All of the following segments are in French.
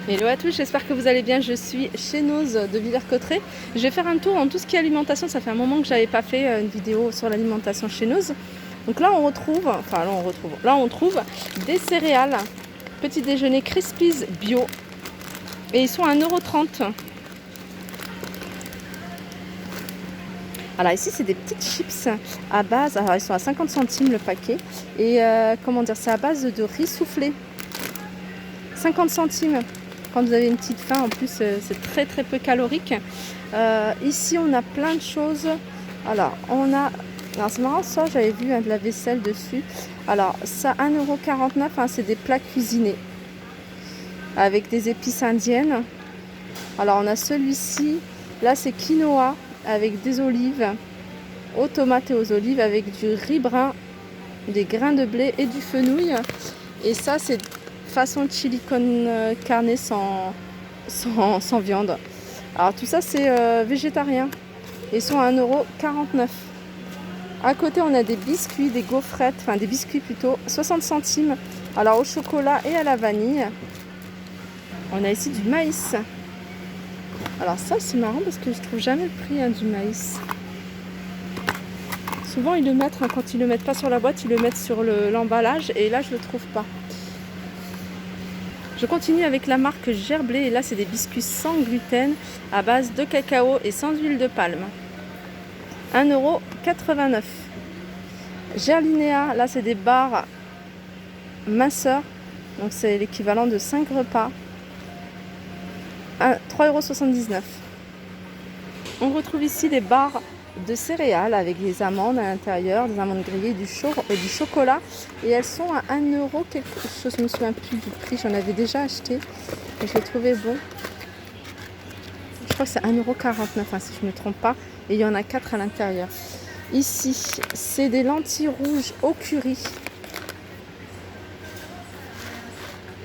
Hello à tous, j'espère que vous allez bien. Je suis chez Noz de Villers-Cotterêts. Je vais faire un tour en tout ce qui est alimentation. Ça fait un moment que j'avais pas fait une vidéo sur l'alimentation chez Noz. Donc là on trouve des céréales, petit déjeuner Crispies bio. Et ils sont à 1,30 €. Alors ici c'est des petites chips à base, alors ils sont à 50 centimes le paquet. Et c'est à base de riz soufflé. 50 centimes. Quand vous avez une petite faim, en plus c'est très très peu calorique. Ici on a plein de choses. Alors c'est marrant, ça j'avais vu de la vaisselle dessus. Alors ça 1,49 €, c'est des plats cuisinés avec des épices indiennes. Alors on a celui-ci, là c'est quinoa avec des olives, aux tomates et aux olives, avec du riz brun, des grains de blé et du fenouil. Et ça c'est façon chili con carne sans viande. Alors tout ça c'est végétarien. Ils sont à 1,49 €. À côté on a des biscuits, des gaufrettes, enfin des biscuits plutôt, 60 centimes. Alors au chocolat et à la vanille. On a ici du maïs. Alors ça c'est marrant parce que je trouve jamais le prix du maïs. Souvent ils le mettent, quand ils le mettent pas sur la boîte, ils le mettent sur l'emballage et là je le trouve pas. Je continue avec la marque Gerblé et là c'est des biscuits sans gluten à base de cacao et sans huile de palme. 1,89 €. Gerlinéa, là c'est des barres minceurs, donc c'est l'équivalent de 5 repas. 3,79 €. On retrouve ici des barres de céréales avec des amandes à l'intérieur, des amandes grillées, du chocolat, et elles sont à 1 € quelque chose, je ne me souviens plus du prix, j'en avais déjà acheté et je l'ai trouvé bon. Je crois que c'est 1,49 € si je ne me trompe pas, et il y en a 4 à l'intérieur. Ici c'est des lentilles rouges au curry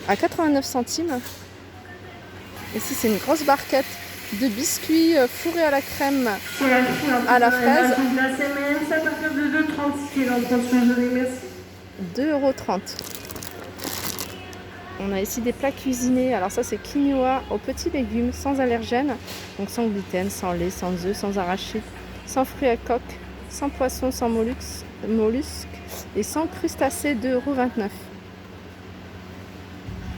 à 89 centimes. Ici c'est une grosse barquette de biscuits fourrés à la crème à la fraise. 2,30 €. On a ici des plats cuisinés. Alors ça c'est quinoa aux petits légumes sans allergènes, donc sans gluten, sans lait, sans œufs, sans arachides, sans fruits à coque, sans poisson, sans mollusques et sans crustacés. 2,29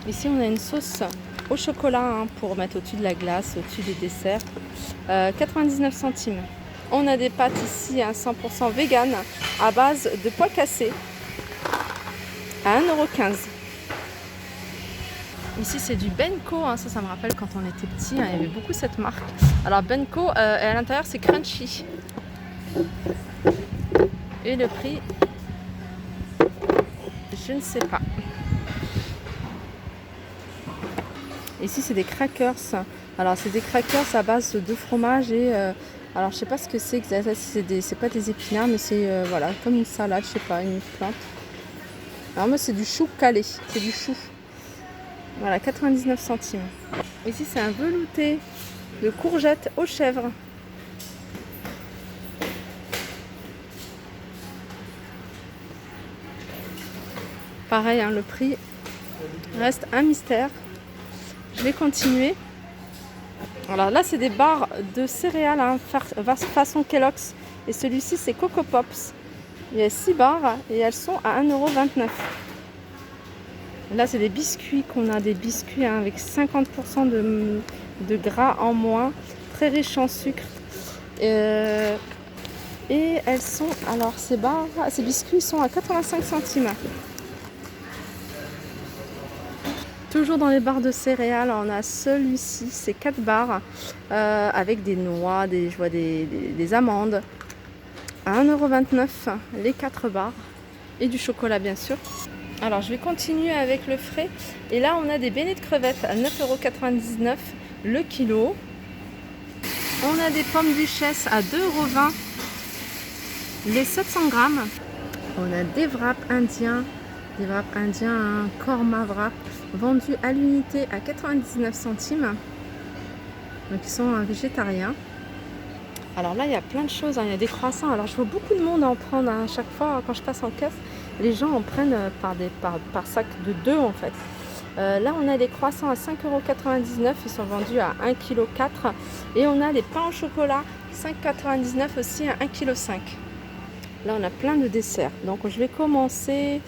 €. Ici on a une sauce au chocolat pour mettre au-dessus de la glace, au-dessus des desserts. 99 centimes. On a des pâtes ici à 100% vegan à base de pois cassés à 1,15 €. Ici c'est du Benko, ça me rappelle quand on était petit, il y avait beaucoup cette marque. Alors Benko, et à l'intérieur c'est crunchy. Et le prix, je ne sais pas. Ici c'est des crackers. Alors c'est des crackers à base de fromage et alors je sais pas ce que c'est exactement. C'est pas des épinards, mais c'est voilà, comme une salade, je sais pas, une plante. Alors moi c'est du chou calé, c'est du chou. Voilà, 99 centimes. Ici c'est un velouté de courgettes aux chèvres. Pareil, le prix reste un mystère. Je vais continuer. Alors là c'est des barres de céréales façon Kellogg's, et celui-ci c'est Coco Pops. Il y a 6 barres et elles sont à 1,29 €. Là c'est des biscuits, des biscuits avec 50% de gras en moins, très riches en sucre. Et elles sont, alors ces biscuits sont à 85 centimes. Toujours dans les barres de céréales, on a celui-ci, c'est 4 barres avec des noix, je vois des amandes. À 1,29 € les 4 barres, et du chocolat bien sûr. Alors je vais continuer avec le frais. Et là on a des beignets de crevettes à 9,99 € le kilo. On a des pommes duchesse à 2,20 € les 700 grammes. On a des wraps indiens, un korma wrap vendu à l'unité à 99 centimes. Donc ils sont végétariens. Alors là il y a plein de choses, il y a des croissants. Alors je vois beaucoup de monde en prendre à chaque fois quand je passe en caisse. Les gens en prennent par sac de 2 en fait. Là, on a les croissants à 5,99 €. Ils sont vendus à 1,4 kg. Et on a les pains au chocolat, 5,99 € aussi à 1,5 kg. Là, on a plein de desserts. Donc, je vais commencer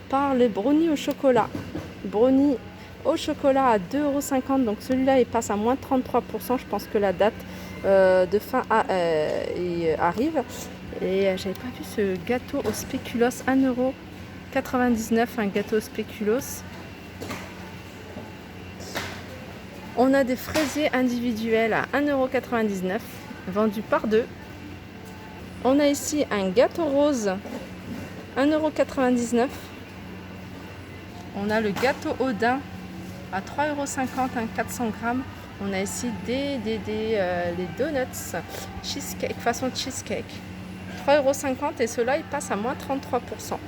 par les brownies au chocolat. Brownies au chocolat à 2,50 €. Donc, celui-là, il passe à moins 33%. Je pense que la date de fin arrive. Et j'avais pas vu ce gâteau au spéculoos, 1,99 €, un gâteau au spéculoos. On a des fraisiers individuels à 1,99 €, vendus par deux. On a ici un gâteau rose, 1,99 €. On a le gâteau Odin à 3,50 €, 400 grammes. On a ici les donuts cheesecake, façon cheesecake. 3,50 € et ceux-là, ils passent à moins 33%.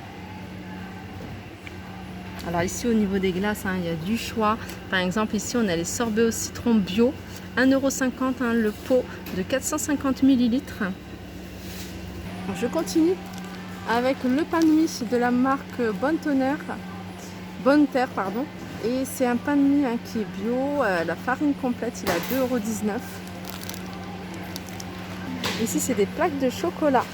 Alors ici, au niveau des glaces, il y a du choix. Par exemple, ici, on a les sorbets au citron bio. 1,50 €, le pot de 450 ml. Je continue avec le pain de mie de la marque Bonne Terre, pardon. Et c'est un pain de mie qui est bio. La farine complète, il est à 2,19 €. Ici, c'est des plaques de chocolat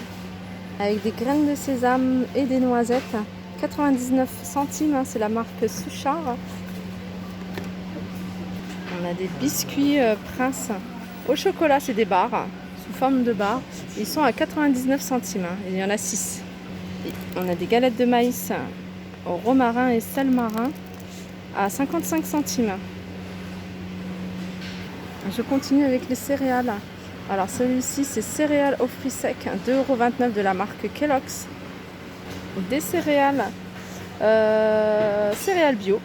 avec des graines de sésame et des noisettes. 99 centimes, c'est la marque Suchard. On a des biscuits Prince au chocolat, c'est des barres sous forme de barres. Ils sont à 99 centimes, il y en a 6. Et on a des galettes de maïs au romarin et sel marin à 55 centimes. Je continue avec les céréales. Alors celui-ci, c'est céréales aux fruits secs, 2,29 € de la marque Kellogg's. Des céréales bio,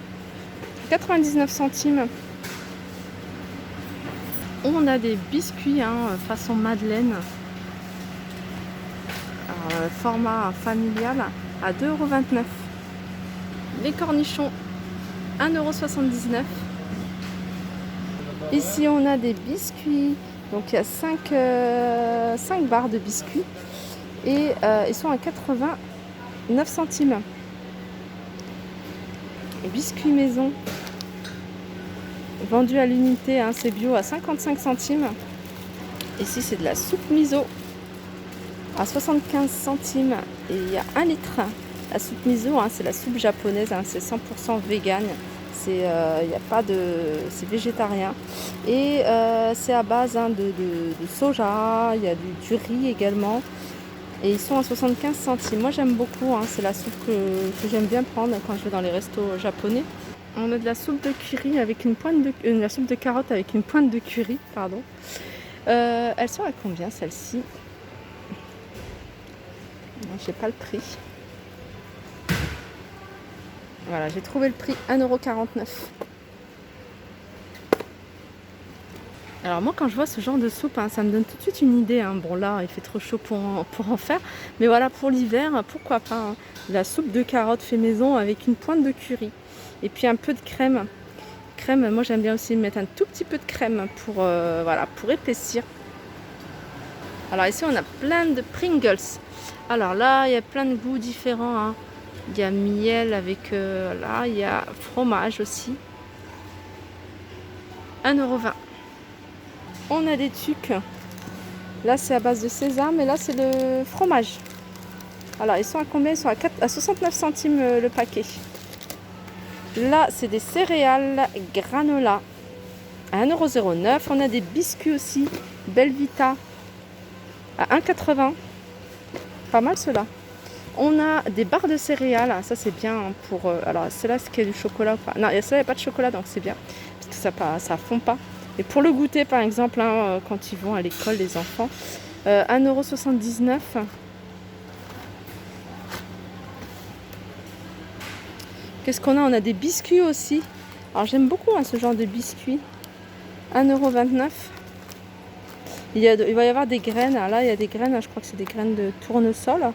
99 centimes. On a des biscuits façon madeleine, format familial à 2,29 €. Les cornichons, 1,79 €. Ici on a des biscuits, donc il y a 5 barres de biscuits et ils sont à 89 centimes. Biscuits maison, vendu à l'unité, c'est bio, à 55 centimes. Ici c'est de la soupe miso à 75 centimes et il y a 1 litre. La soupe miso, c'est la soupe japonaise, c'est 100% vegan. C'est c'est végétarien et c'est à base de soja. Il y a du riz également. Et ils sont à 75 centimes. Moi j'aime beaucoup, c'est la soupe que j'aime bien prendre quand je vais dans les restos japonais. On a de la soupe de curry avec une pointe de la soupe de carotte avec une pointe de curry, pardon. Elles sont à combien celles-ci? Je sais pas le prix. Voilà, j'ai trouvé le prix, 1,49 €. Alors moi quand je vois ce genre de soupe, ça me donne tout de suite une idée. Bon là il fait trop chaud pour en faire. Mais voilà, pour l'hiver, pourquoi pas. La soupe de carottes fait maison avec une pointe de curry. Et puis un peu de crème. Moi j'aime bien aussi mettre un tout petit peu de crème pour épaissir. Alors ici on a plein de Pringles. Alors là il y a plein de goûts différents. Il y a miel avec, là il y a fromage aussi. 1,20 €. On a des tucs. Là, c'est à base de sésame et là, c'est le fromage. Alors, ils sont à combien? Ils sont à 69 centimes le paquet. Là, c'est des céréales granola à 1,09 €. On a des biscuits aussi, Belvita à 1,80 €. Pas mal ceux-là. On a des barres de céréales. Ça, c'est bien pour... alors, celle-là, c'est qu'il y a du chocolat ou pas? Non, celle-là, il n'y a pas de chocolat, donc c'est bien. Parce que ça fond pas. Et pour le goûter, par exemple, quand ils vont à l'école, les enfants, 1,79 €. Qu'est-ce qu'on a? On a des biscuits aussi. Alors j'aime beaucoup ce genre de biscuits. 1,29 €. Il va y avoir des graines. Là, il y a des graines. Je crois que c'est des graines de tournesol.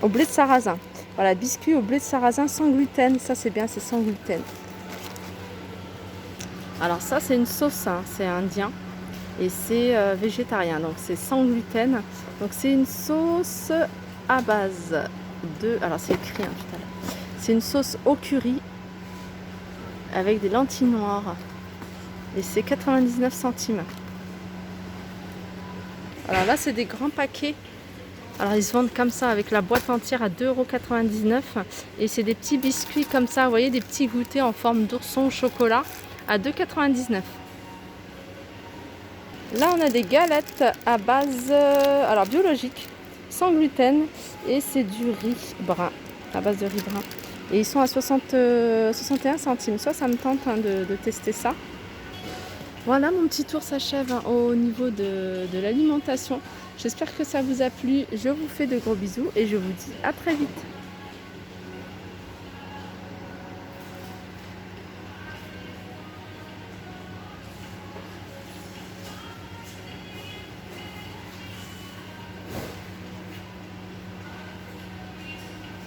Au blé de sarrasin. Voilà, biscuits au blé de sarrasin sans gluten. Ça, c'est bien, c'est sans gluten. Alors ça c'est une sauce, c'est indien et c'est végétarien, donc c'est sans gluten. Donc c'est une sauce à base de, alors c'est écrit tout à l'heure, C'est une sauce au curry avec des lentilles noires. Et c'est 99 centimes. Alors là, c'est des grands paquets. Alors ils se vendent comme ça avec la boîte entière à 2,99 €. Et c'est des petits biscuits comme ça, vous voyez, des petits goûters en forme d'ourson au chocolat à 2,99 €. Là, on a des galettes à base alors biologique, sans gluten. Et c'est du riz brun, à base de riz brun. Et ils sont à 61 centimes. Ça me tente de tester ça. Voilà, mon petit tour s'achève au niveau de l'alimentation. J'espère que ça vous a plu. Je vous fais de gros bisous et je vous dis à très vite.